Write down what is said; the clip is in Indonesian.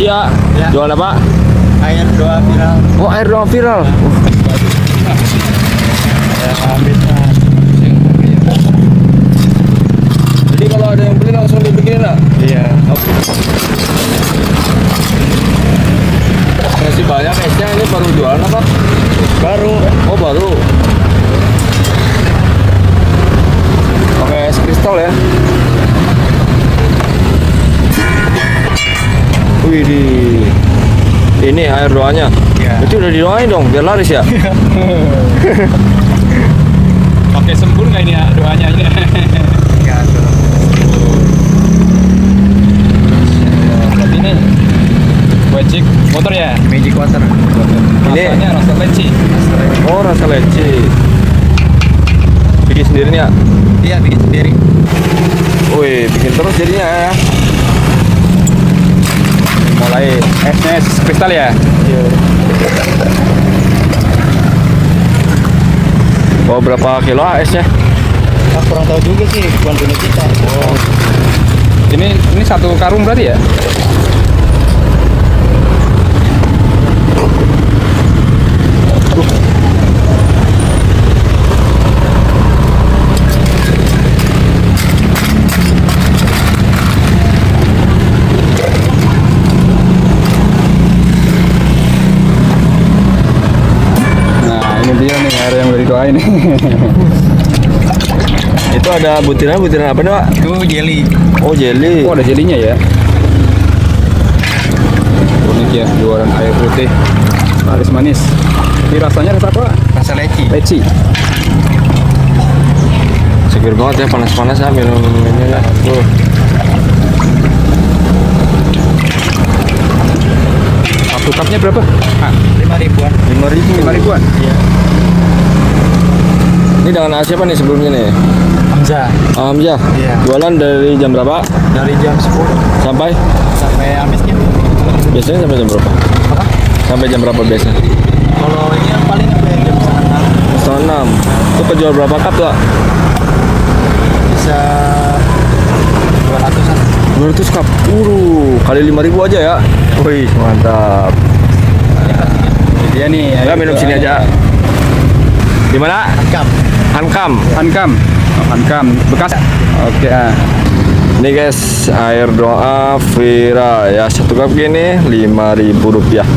ya. Jual apa? Air doa viral. Oh, air doa viral. Jadi kalau ada yang beli langsung dibikinin lah. Iya. Masih banyak esnya, ini baru jualan apa? Baru. Oh, baru. Pakai es kristal ya. Wih, ini air doanya. Iya. Itu udah didoain dong, biar laris ya. Pakai sembur nggak ini ya doanya aja? Iya, tuh. Berarti ini magic water ya? Magic water. Ini- Rasanya rasa leci. Oh, rasa leci. Bikin sendiri nih ya. Iya, bikin sendiri. Wih, bikin terus jadinya ya. Mulai esnya es kristal ya? Oh, berapa kilo esnya? Kurang tahu juga sih, bukan punya kita. Oh, Ini satu karung berarti ya? Nah, ini dia nih air yang udah didoain nih. itu ada butiran apa nih, Pak? Itu jelly. Oh, jelly. Oh, ada jelinya ya? Unik ya, jualan air putih laris manis. Ini rasanya rasa apa? Rasa leci. Leci. Seger banget ya, panas-panas ya minum ini ya. Satu cupnya berapa? 5.000-an. 5.000. 5.000-an? Iya. Ini dengan siapa nih sebelumnya nih? Hamzah. Hamzah. Iya. Jualan dari jam berapa Dari jam 10 sampai? sampai habisnya. Biasanya sampai jam berapa? Apa? Sampai jam berapa biasanya? Kalau ini yang paling sampai jam 6 Setengah 6. Itu kejual berapa cup tuh? bisa 200-an. 200 cup. Kali 5.000 aja ya. Wih, mantap. Dia nih. Ya, minum sini aja. Di mana? Kam. Hankam. Hankam. Oh, Hankam. Bekas. Oke. Ini guys, air doa viral ya. Satu cup gini 5.000 rupiah.